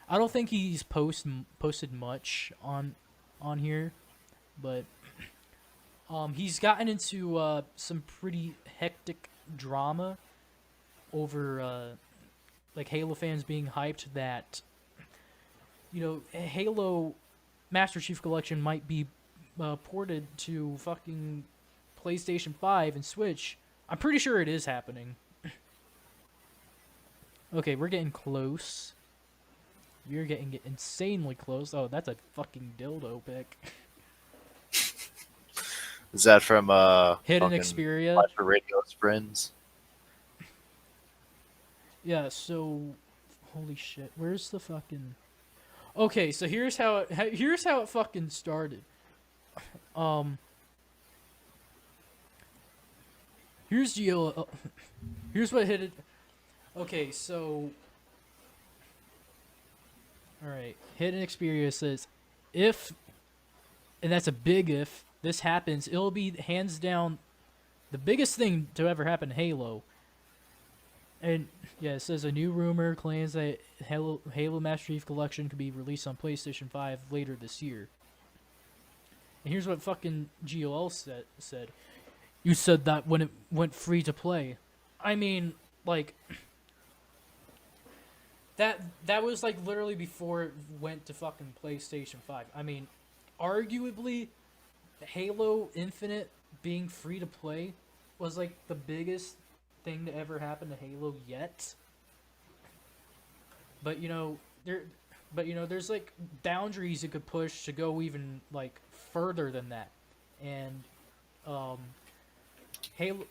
I don't think he's posted much on here, but he's gotten into some pretty hectic drama over like Halo fans being hyped that Halo Master Chief Collection might be ported to fucking PlayStation 5 and Switch. I'm pretty sure it is happening. Okay, we're getting close. We're getting insanely close. Oh, that's a fucking dildo pic. Is that from Hidden fucking Xperia. Life for Radio's friends? Yeah, so holy shit. Where's the fucking Okay, so here's how it fucking started. Um here's GLL. Here's what hit it. Okay, so all right. Hidden Xperia says if, and that's a big if, this happens, it'll be hands down the biggest thing to ever happen to Halo. And yeah, it says a new rumor claims that Halo Master Chief Collection could be released on PlayStation 5 later this year. And here's what fucking GOL said. You said that when it went free to play. I mean, like that was like literally before it went to fucking PlayStation 5. I mean, arguably Halo Infinite being free to play was like the biggest thing to ever happen to Halo yet. But there's like boundaries it could push to go even like further than that. And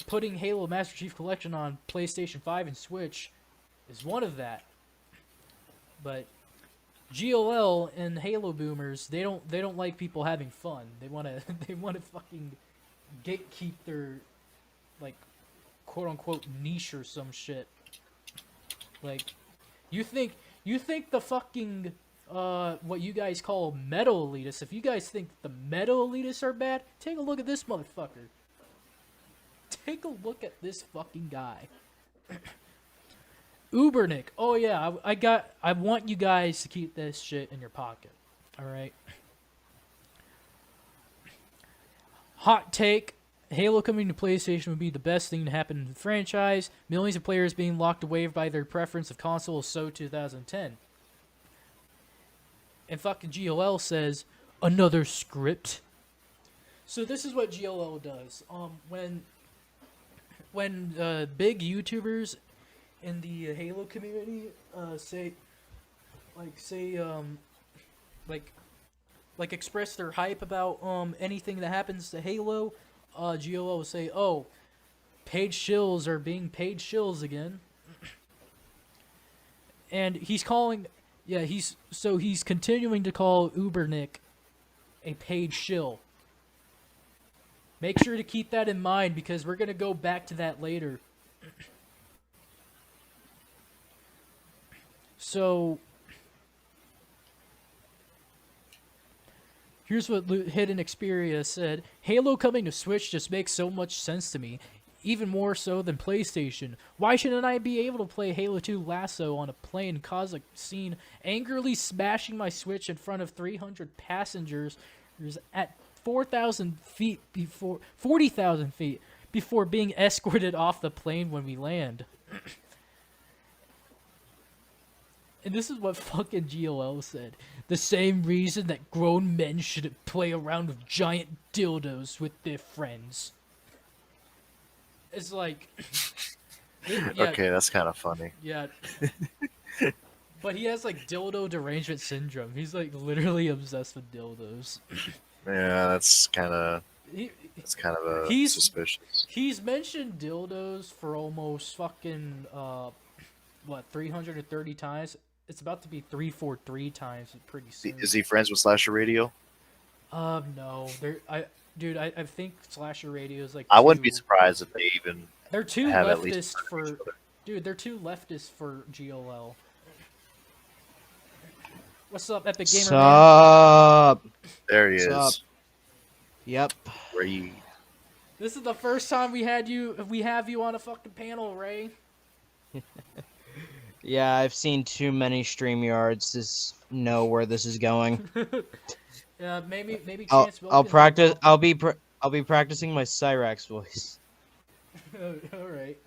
putting Halo Master Chief Collection on PlayStation 5 and Switch is one of that. But GLL and Halo boomers, they don't like people having fun. They wanna they wanna fucking gatekeep their like quote unquote niche or some shit. Like you think the fucking what you guys call metal elitists, if you guys think the metal elitists are bad, take a look at this motherfucker. Take a look at this fucking guy. UberNick. Oh yeah, I want you guys to keep this shit in your pocket. All right. Hot take. Halo coming to PlayStation would be the best thing to happen in the franchise. Millions of players being locked away by their preference of console is so 2010. And fucking GLL says, another script. So this is what GLL does. When big YouTubers in the Halo community express their hype about anything that happens to Halo, GLO will say, "Oh, paid shills are being paid shills again," and he's continuing to call UberNick a paid shill. Make sure to keep that in mind because we're gonna go back to that later. So, here's what Hidden Xperia said. Halo coming to Switch just makes so much sense to me, even more so than PlayStation. Why shouldn't I be able to play Halo 2 Lasso on a plane, cause a scene, angrily smashing my Switch in front of 300 passengers at 4,000 feet before 40,000 feet before being escorted off the plane when we land? And this is what fucking GLL said. The same reason that grown men shouldn't play around with giant dildos with their friends. It's like... yeah, Okay, that's kind of funny. yeah. But he has like dildo derangement syndrome. He's like literally obsessed with dildos. Yeah, that's kind of suspicious. He's mentioned dildos for almost fucking 330 times. It's about to be 343 times pretty soon. Is he friends with Slasher Radio? No. I think Slasher Radio is like. I wouldn't be surprised if they even. They're too have at leftist least for. Dude, they're too leftist for GLL. What's up, Epic Gamer? Sup? There he Sup? is. Yep. Ray. This is the first time we have you on a fucking panel, Ray. Yeah, I've seen too many StreamYards to know where this is going. Yeah, maybe I'll Chance I'll Wilkins will practice. pop I'll be practicing my Cyrax voice. All right.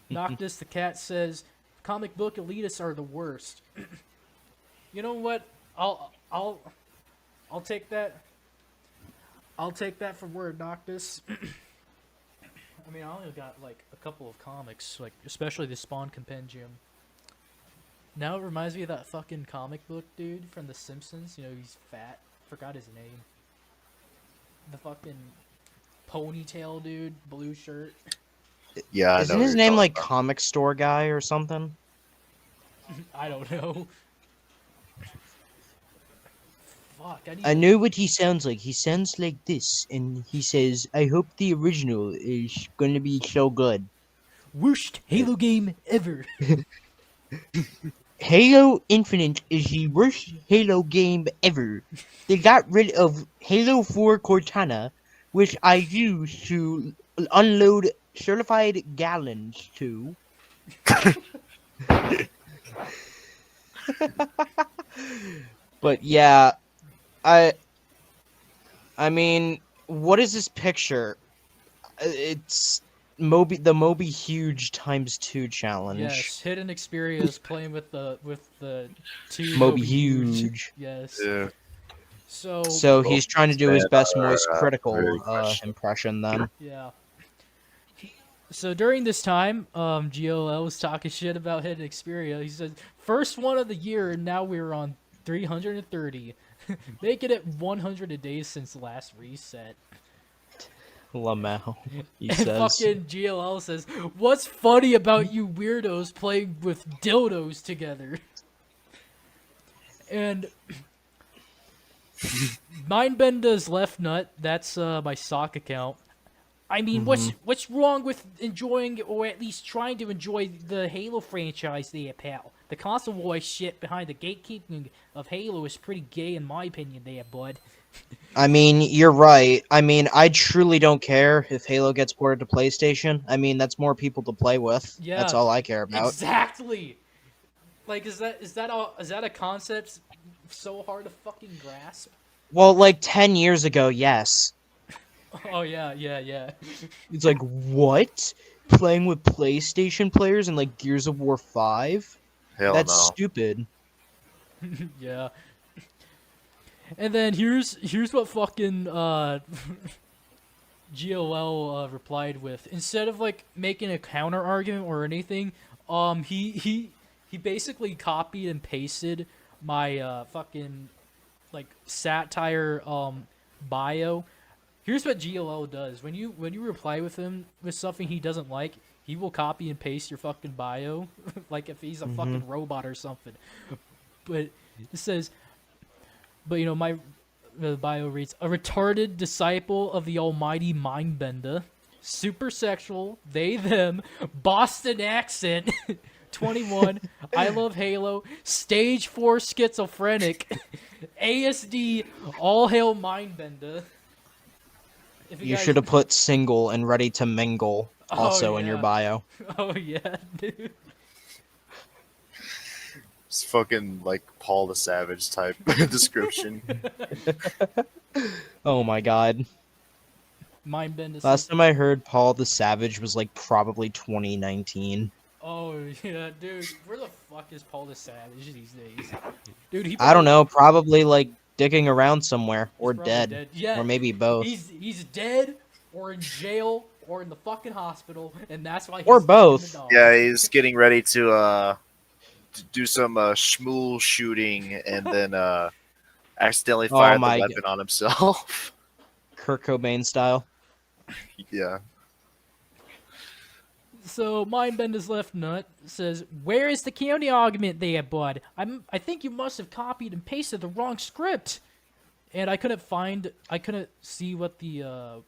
Noctis the cat says, "Comic book elitists are the worst." You know what? I'll take that. I'll take that for word, Noctis. I mean, I only got like a couple of comics, like especially the Spawn Compendium. Now it reminds me of that fucking comic book dude from The Simpsons. You know, he's fat. Forgot his name. The fucking ponytail dude, blue shirt. Yeah, I know Isn't what his you're name talking like about. Comic Store Guy or something? I don't know. Fuck, I need I to. know what he sounds like. He sounds like this, and he says, "I hope the original is gonna be so good." Worst Halo game ever. Halo Infinite is the worst Halo game ever. They got rid of Halo 4 Cortana, which I use to unload certified gallons to. But yeah, I I mean, what is this picture? It's the Moby Huge ×2 challenge. Yes, Hidden Xperia's playing with the two Moby Moby Huge. Huge. Yes. Yeah. So So Both he's trying to do his men best are Moist very Critical questionable. impression then. yeah. So during this time, GLL was talking shit about Hidden Xperia. He said, "First one of the year, and now we're on 330, making it 100 a day since last reset." Lamau, he And says. fucking GLL says, "What's funny about you weirdos playing with dildos together?" And Mindbenda's left nut, that's my sock account. I mean, what's wrong with enjoying, or at least trying to enjoy, the Halo franchise there, pal? The console war shit behind the gatekeeping of Halo is pretty gay in my opinion there, bud. I mean, you're right. I mean, I truly don't care if Halo gets ported to PlayStation. I mean, that's more people to play with. That's Yeah, all I care about. exactly. Like, is that a concept so hard to fucking grasp? Well, like 10 years ago, yes. Oh yeah. It's like, what? Playing with PlayStation players in like Gears of War 5? Hell That's no. stupid. Yeah. And then here's what fucking GOL replied with. Instead of like making a counter argument or anything, he basically copied and pasted my fucking like satire bio. Here's what GLL does. When you reply with him with something he doesn't like, he will copy and paste your fucking bio, like if he's a fucking robot or something. But it says, but you know, the bio reads, "A retarded disciple of the almighty Mindbender, super sexual, they them, Boston accent, 21, I love Halo, stage 4 schizophrenic, ASD, all hail Mindbender." If You guys- should have put single and ready to mingle also in your yeah. bio. Oh yeah, dude. It's fucking like Paul the Savage type description. Oh my god. Mindbender. Last time I heard Paul the Savage was like probably 2019. Oh yeah, dude. Where the fuck is Paul the Savage these days? Dude, he I don't probably- know, probably like dicking around somewhere or he's probably dead. Yeah, Or maybe both. He's dead or in jail or in the fucking hospital, and that's why. He's Or kicking both. the dog. Yeah, he's getting ready to do some shmool shooting and then accidentally Oh fire the my weapon on himself. Kurt Cobain style. Yeah. So Mindbender's left nut says, "Where is the county argument there, bud? I think you must have copied and pasted the wrong script." And I couldn't see what the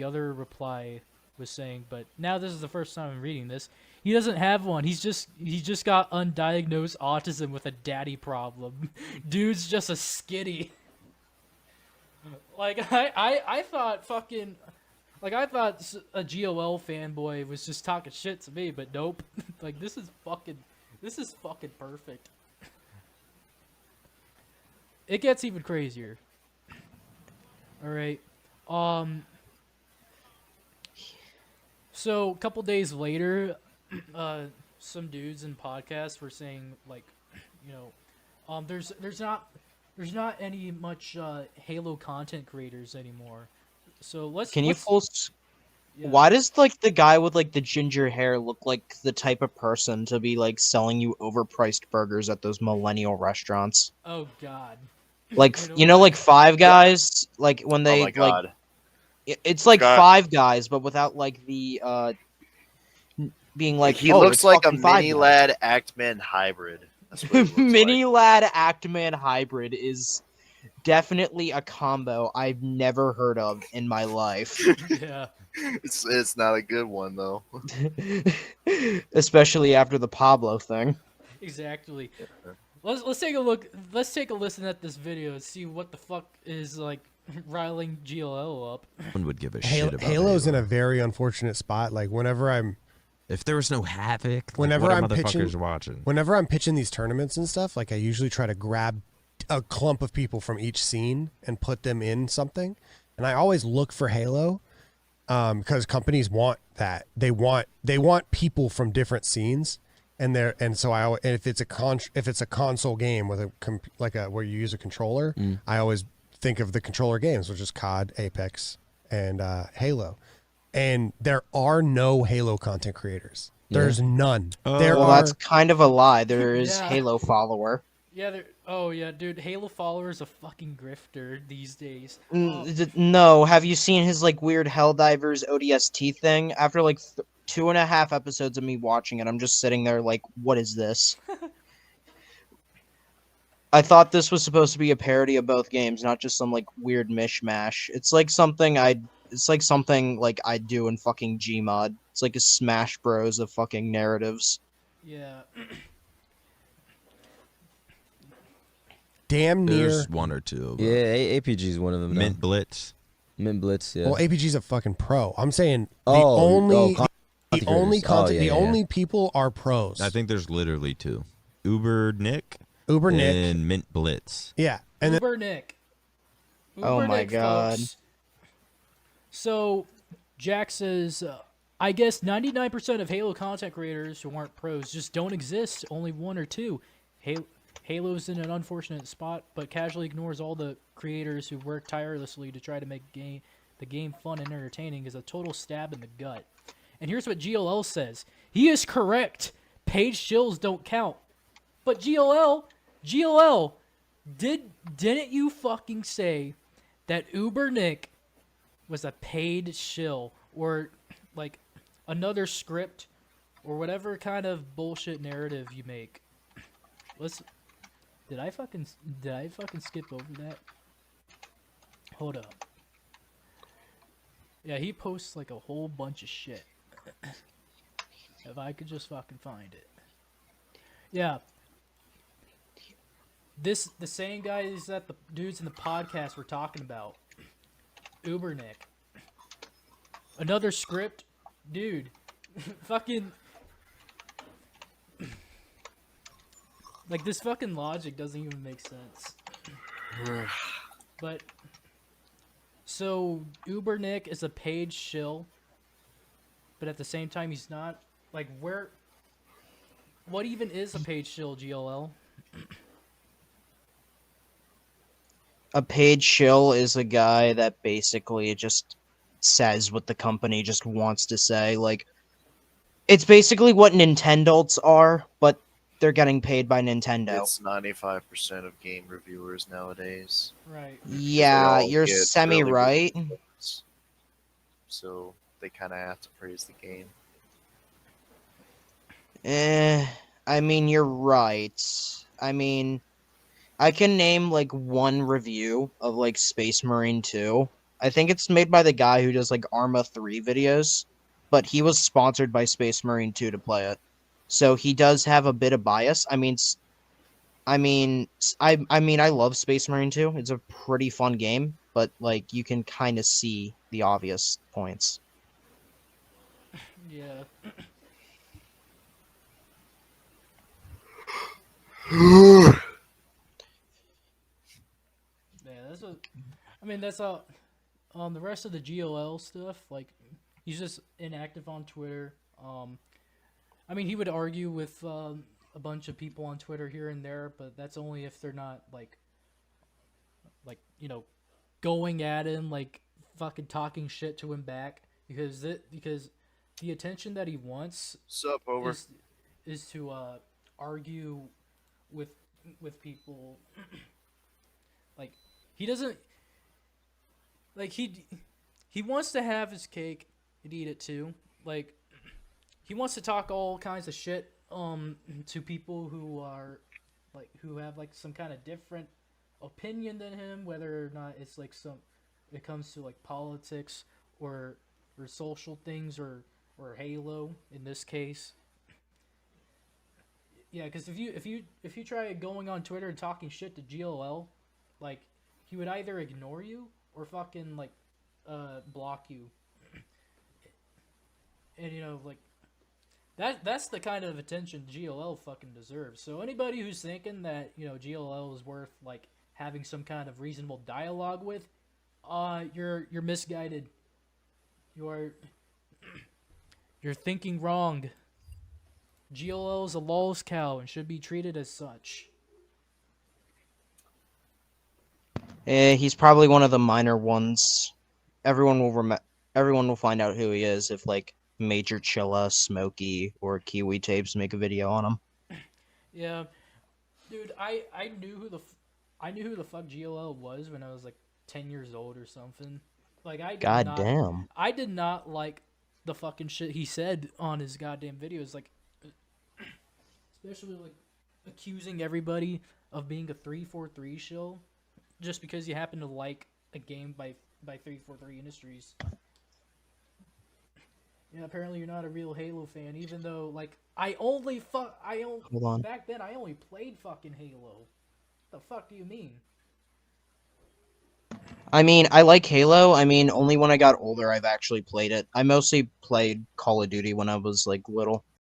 other reply was saying, but now this is the first time I'm reading this. He doesn't have one. He's just got undiagnosed autism with a daddy problem. Dude's just a skitty. Like I thought fucking Like I thought a GOL fanboy was just talking shit to me, but nope. Like this is fucking perfect. It gets even crazier. All right. So a couple days later, some dudes in podcasts were saying like, you know, there's not any much Halo content creators anymore. So let's Can you let's, full? yeah. Why does like the guy with like the ginger hair look like the type of person to be like selling you overpriced burgers at those millennial restaurants? Oh God. Like You know like what? Five Guys, like when Oh they my like god. it's like Got Five Guys, but without like the being like, he oh, looks it's like a fucking Five mini Guys. lad Actman hybrid. That's what he looks Mini like. Lad Actman hybrid is definitely a combo I've never heard of in my life. Yeah. It's not a good one though. Especially after the Pablo thing. Exactly. Let's take a look. Let's take a listen at this video and see what the fuck is like riling GLL up. One would give a shit about Halo's in Halo. a very unfortunate spot. Like If there was no Havoc, whenever like, I'm what are motherfuckers pitching- watching? whenever I'm pitching these tournaments and stuff, like I usually try to grab a clump of people from each scene and put them in something. And I always look for Halo because companies want that. They want people from different scenes. And if it's a console game with where you use a controller, I always think of the controller games, which is COD, Apex, and Halo. And there are no Halo content creators. There's none. Well, that's kind of a lie. There is Yeah. Halo follower. Yeah. Oh yeah, dude. Halo follower is a fucking grifter these days. No, have you seen his like weird Helldivers ODST thing? After like 2.5 episodes of me watching it, I'm just sitting there like, what is this? I thought this was supposed to be a parody of both games, not just some like weird mishmash. It's like something I'd do in fucking Gmod. It's like a Smash Bros of fucking narratives. Yeah. damn near. There's one or two. But Yeah, APG is one of them. Mint Blitz. Mint Blitz. Yeah. Well, APG's a fucking pro. I'm saying the Oh, only content the only creators. content, Oh, yeah, the yeah. only people are pros. I think there's literally two. UberNick UberNick. and Mint Blitz. Yeah, and then UberNick. Oh my UberNick, God. folks. So, Jack says, I guess 99% of Halo content creators who aren't pros just don't exist. Only one or two. Halo's in an unfortunate spot, but casually ignores all the creators who work tirelessly to try to make the game fun and entertaining is a total stab in the gut. And here's what GLL says. He is correct. Paid shills don't count. But GLL, didn't you fucking say that UberNick was a paid shill or like another script or whatever kind of bullshit narrative you make? Did I fucking skip over that? Hold up. Yeah, he posts like a whole bunch of shit. If I could just fucking find it. Yeah. The same guys that the dudes in the podcast were talking about. UberNick. Another script? Dude. Fucking... Like, this fucking logic doesn't even make sense. But... So, UberNick is a paid shill. But at the same time, he's not... Like, where... What even is a paid shill, GLL? A paid shill is a guy that basically just says what the company just wants to say. Like, it's basically what Nintendo's are, but they're getting paid by Nintendo. It's 95% of game reviewers nowadays. Right. Yeah, They all you're get semi-right. really good, so they kind of have to praise the game. I mean, you're right. I mean, I can name, like, one review of, like, Space Marine 2. I think it's made by the guy who does, like, Arma 3 videos, but he was sponsored by Space Marine 2 to play it. So he does have a bit of bias. I love Space Marine 2. It's a pretty fun game. but like you can kind of see the obvious points. Yeah. Yeah, that's what. I mean, that's all. The rest of the GLL stuff, like, he's just inactive on Twitter. I mean, he would argue with a bunch of people on Twitter here and there, but that's only if they're not like you know, going at him, like fucking talking shit to him back, because the attention that he wants Sup, over. is to argue with people. Like, he doesn't like he wants to have his cake and eat it too. Like, he wants to talk all kinds of shit to people who are like, who have like some kind of different opinion than him, whether or not it's like it comes to like politics or social things or Halo in this case. Yeah, because if you try going on Twitter and talking shit to GLL, like, he would either ignore you or fucking like block you. And you know, like, that's the kind of attention GLL fucking deserves. So anybody who's thinking that, you know, GLL is worth like having some kind of reasonable dialogue with, you're misguided. You're thinking wrong. GLL is a lol's cow and should be treated as such. He's probably one of the minor ones. Everyone will find out who he is if like Major Chilla, Smokey, or Kiwi Tapes make a video on him. Yeah, dude, I knew who the fuck GLL was when I was like 10 years old or something. Like, Damn. I did not like the fucking shit he said on his goddamn videos, like, especially like accusing everybody of being a 343 shill just because you happen to like a game by 343 Industries. Yeah, apparently you're not a real Halo fan, even though, like, Hold on. back then I only played fucking Halo. The fuck do you mean? I mean, I like Halo. I mean, only when I got older I've actually played it. I mostly played Call of Duty when I was like little.